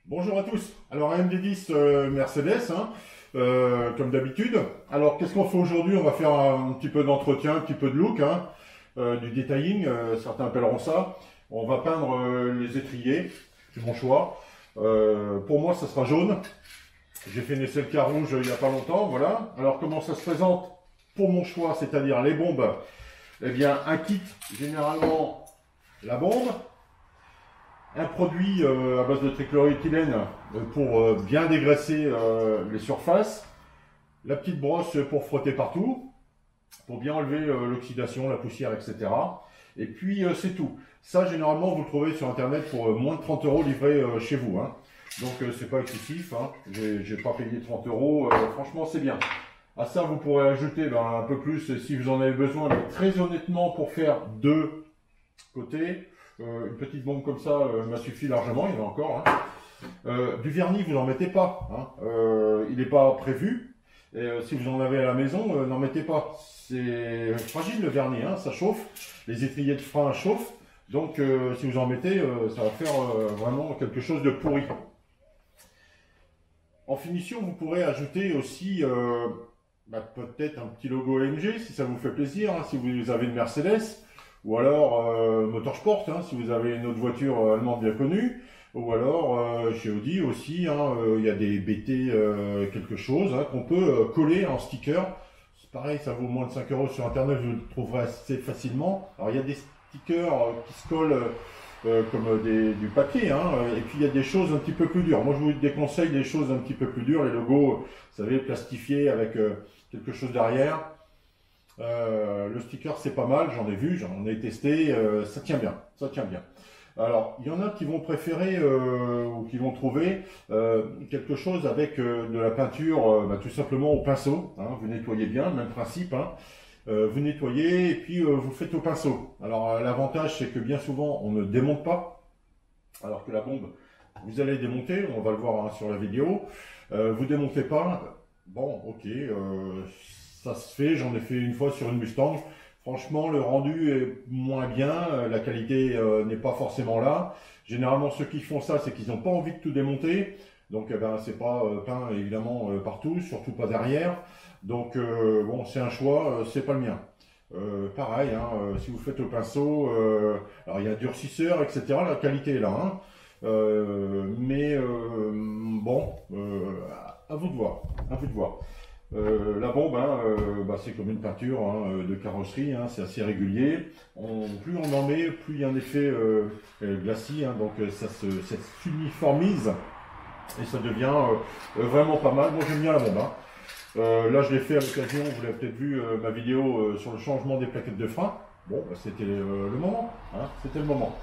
Bonjour à tous. Alors AMD10 Mercedes, comme d'habitude. Alors qu'est-ce qu'on fait aujourd'hui? On va faire un petit peu d'entretien, un petit peu de look, du detailing, certains appelleront ça. On va peindre les étriers, c'est mon choix. Pour moi, ça sera jaune. J'ai fait une SLK rouge il n'y a pas longtemps, voilà. Alors comment ça se présente pour mon choix, c'est-à-dire les bombes? Eh bien, un kit, généralement la bombe. Un produit à base de trichloroéthylène pour bien dégraisser les surfaces. La petite brosse pour frotter partout, pour bien enlever l'oxydation, la poussière, etc. Et puis c'est tout. Ça, généralement, vous le trouvez sur Internet pour moins de 30 € livré chez vous. Donc c'est pas excessif. J'ai pas payé 30 €. Franchement, c'est bien. À ça, vous pourrez ajouter un peu plus si vous en avez besoin. Mais très honnêtement, pour faire deux côtés, une petite bombe comme ça m'a suffi largement, il y en a encore. Du vernis, vous n'en mettez pas. Il n'est pas prévu. Et si vous en avez à la maison, n'en mettez pas. C'est fragile le vernis, ça chauffe. Les étriers de frein chauffent. Donc si vous en mettez, ça va faire vraiment quelque chose de pourri. En finition, vous pourrez ajouter aussi peut-être un petit logo AMG si ça vous fait plaisir, si vous avez une Mercedes. Ou alors Motorsport, si vous avez une autre voiture allemande bien connue. Ou alors chez Audi aussi, il y a des BT quelque chose qu'on peut coller en sticker. C'est pareil, ça vaut moins de 5 € sur Internet, vous le trouverez assez facilement. Alors il y a des stickers qui se collent comme du papier, et puis il y a des choses un petit peu plus dures. Moi je vous déconseille des choses un petit peu plus dures, les logos, vous savez, plastifiés avec quelque chose derrière. Le sticker c'est pas mal, j'en ai vu, j'en ai testé, ça tient bien, ça tient bien. Alors, il y en a qui vont préférer ou qui vont trouver quelque chose avec de la peinture tout simplement au pinceau. Vous nettoyez bien, même principe. Vous nettoyez et puis vous faites au pinceau. Alors, l'avantage c'est que bien souvent on ne démonte pas, alors que la bombe, vous allez démonter, on va le voir sur la vidéo. Vous démontez pas, bon, ok. Ça se fait, j'en ai fait une fois sur une Mustang. Franchement, le rendu est moins bien, la qualité n'est pas forcément là. Généralement, ceux qui font ça, c'est qu'ils n'ont pas envie de tout démonter. Donc, c'est pas peint évidemment partout, surtout pas derrière. Donc, bon, c'est un choix, c'est pas le mien. Pareil, si vous faites au pinceau, alors il y a durcisseur, etc. La qualité est là. Bon, à vous de voir, à vous de voir. La bombe, c'est comme une peinture de carrosserie, c'est assez régulier. Plus on en met, plus il y a un effet glacis, donc ça s'uniformise et ça devient vraiment pas mal. Moi j'aime bien la bombe. Là je l'ai fait à l'occasion, vous l'avez peut-être vu ma vidéo sur le changement des plaquettes de frein. Bon, c'était le moment, c'était le moment.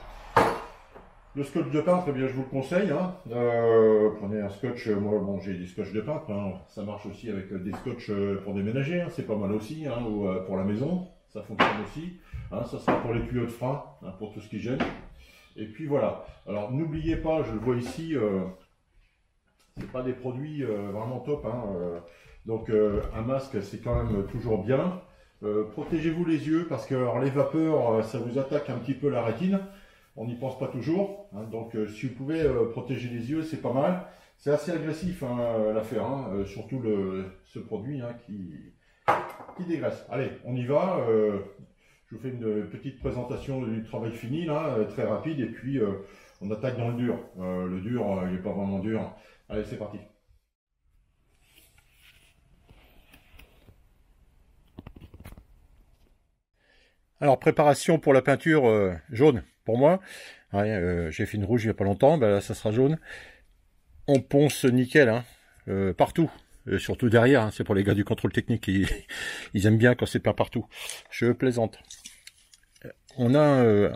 Le scotch de peintre, eh bien, je vous le conseille. Prenez un scotch, moi bon, j'ai des scotch de peintre, ça marche aussi avec des scotch pour déménager, c'est pas mal aussi, ou pour la maison, ça fonctionne aussi. Ça sera pour les tuyaux de frein, pour tout ce qui gêne. Et puis voilà. Alors n'oubliez pas, je le vois ici, c'est pas des produits vraiment top. Donc un masque, c'est quand même toujours bien. Protégez-vous les yeux parce que alors, les vapeurs, ça vous attaque un petit peu la rétine. On n'y pense pas toujours, donc si vous pouvez protéger les yeux, c'est pas mal. C'est assez agressif l'affaire, surtout ce produit qui dégraisse. Allez, on y va. Je vous fais une petite présentation du travail fini, très rapide, et puis on attaque dans le dur. Le dur, il n'est pas vraiment dur. Allez, c'est parti. Alors, préparation pour la peinture jaune, pour moi. J'ai fait une rouge il n'y a pas longtemps, là ça sera jaune. On ponce nickel, partout, surtout derrière, c'est pour les gars du contrôle technique, ils aiment bien quand c'est peint partout. Je plaisante. On a un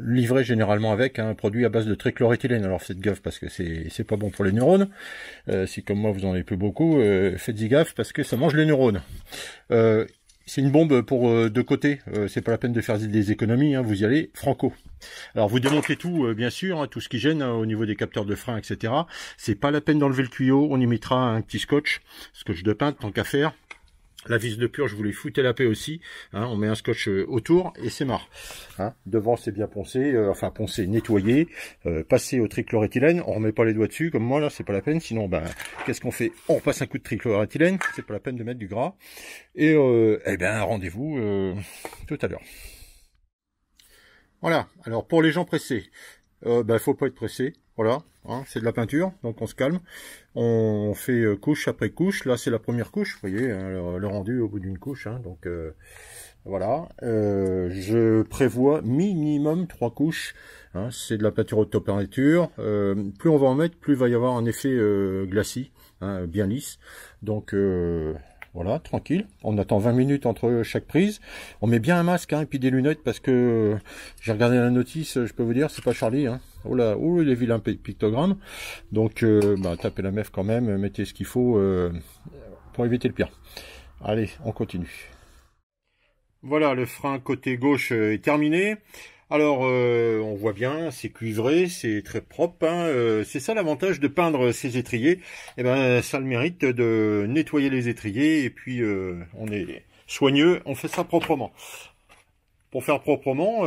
livret généralement avec un produit à base de trichloroéthylène. Alors faites gaffe parce que c'est pas bon pour les neurones. Si comme moi vous en avez plus beaucoup, faites-y gaffe parce que ça mange les neurones. C'est une bombe pour deux côtés, c'est pas la peine de faire des économies, vous y allez franco. Alors vous démontez tout, bien sûr, tout ce qui gêne au niveau des capteurs de frein, etc. C'est pas la peine d'enlever le tuyau, on y mettra un petit scotch de peintre tant qu'à faire. La vis de purge, vous les foutez la paix aussi. Hein, on met un scotch autour et c'est marre. Hein, devant, c'est bien poncé, enfin poncé, nettoyé, passé au trichloroéthylène. On remet pas les doigts dessus comme moi là, c'est pas la peine. Sinon, ben, qu'est-ce qu'on fait? On repasse un coup de trichloroéthylène. C'est pas la peine de mettre du gras. Et eh ben, rendez-vous tout à l'heure. Voilà. Alors pour les gens pressés, ben, faut pas être pressé. Voilà, hein, c'est de la peinture, donc on se calme. On fait couche après couche. Là, c'est la première couche, vous voyez, hein, le rendu au bout d'une couche. Hein, donc voilà, je prévois minimum 3 couches. Hein, c'est de la peinture haute température. Plus on va en mettre, plus il va y avoir un effet glacis, hein, bien lisse. Donc voilà, tranquille. On attend 20 minutes entre chaque prise. On met bien un masque hein, et puis des lunettes parce que j'ai regardé la notice, je peux vous dire, c'est pas Charlie. Hein. Oh là, oh, il est vilain pictogramme. Donc, bah, tapez la mef quand même, mettez ce qu'il faut pour éviter le pire. Allez, on continue. Voilà, le frein côté gauche est terminé. Alors, on voit bien, c'est cuivré, c'est très propre. Hein, c'est ça l'avantage de peindre ces étriers. Et ben, ça a le mérite de nettoyer les étriers. Et puis, on est soigneux, on fait ça proprement. Pour faire proprement,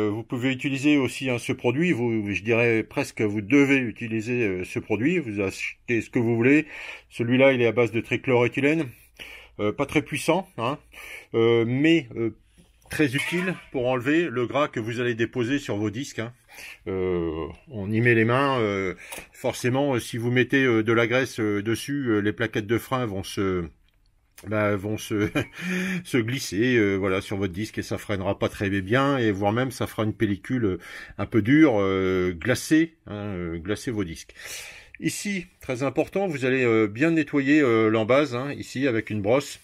vous pouvez utiliser aussi hein, ce produit. Je dirais presque, vous devez utiliser ce produit. Vous achetez ce que vous voulez. Celui-là, il est à base de trichloroéthylène. Pas très puissant, hein, mais très utile pour enlever le gras que vous allez déposer sur vos disques. Hein. On y met les mains. Forcément, si vous mettez de la graisse dessus, les plaquettes de frein vont se se glisser voilà sur votre disque et ça freinera pas très bien et voire même ça fera une pellicule un peu dure glacée, hein, glacer vos disques. Ici, très important, vous allez bien nettoyer l'embase, hein, ici avec une brosse.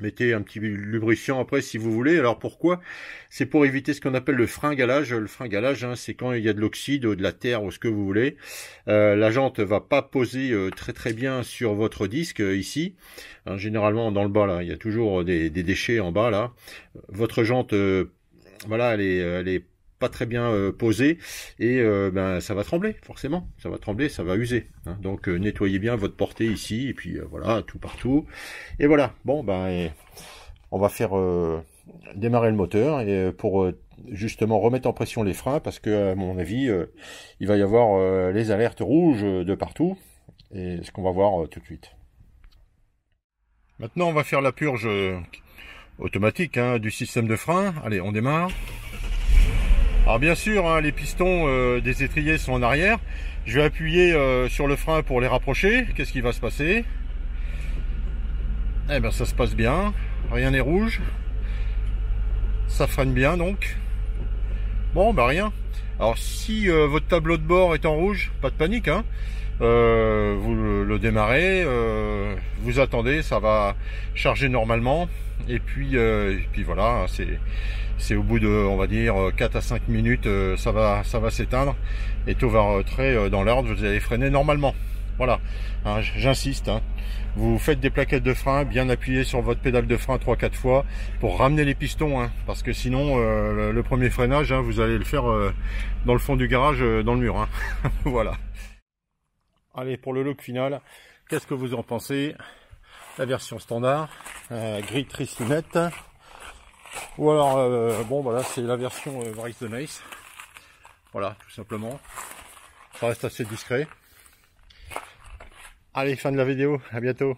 Mettez un petit lubrifiant après si vous voulez. Alors pourquoi? C'est pour éviter ce qu'on appelle le fringallage. Le fringallage, hein, c'est quand il y a de l'oxyde, de la terre ou ce que vous voulez. La jante va pas poser très bien sur votre disque ici. Hein, généralement dans le bas là, il y a toujours des déchets en bas là. Votre jante, voilà, elle est pas très bien posée et ben ça va trembler forcément, ça va trembler, ça va user. Hein. Donc nettoyez bien votre portée ici et puis voilà tout partout. Et voilà, bon ben on va faire démarrer le moteur et pour justement remettre en pression les freins parce que à mon avis il va y avoir les alertes rouges de partout et ce qu'on va voir tout de suite. Maintenant on va faire la purge automatique hein, du système de frein. Allez, on démarre. Alors bien sûr, hein, les pistons des étriers sont en arrière. Je vais appuyer sur le frein pour les rapprocher. Qu'est-ce qui va se passer? Eh bien, ça se passe bien. Rien n'est rouge. Ça freine bien, donc. Bon, bah rien. Alors, si votre tableau de bord est en rouge, pas de panique. Hein. Vous le démarrez. Vous attendez, ça va charger normalement. Et puis voilà, c'est au bout de, on va dire, 4 à 5 minutes, ça va s'éteindre et tout va rentrer dans l'ordre, vous allez freiner normalement. Voilà, hein, j'insiste, hein. Vous faites des plaquettes de frein, bien appuyées sur votre pédale de frein 3-4 fois pour ramener les pistons, hein, parce que sinon, le premier freinage, hein, vous allez le faire dans le fond du garage, dans le mur. Hein. Voilà. Allez, pour le look final, qu'est-ce que vous en pensez? La version standard, gris tristinette. Ou alors, bon voilà, c'est la version Rise the Nice. Voilà, tout simplement. Ça reste assez discret. Allez, fin de la vidéo, à bientôt.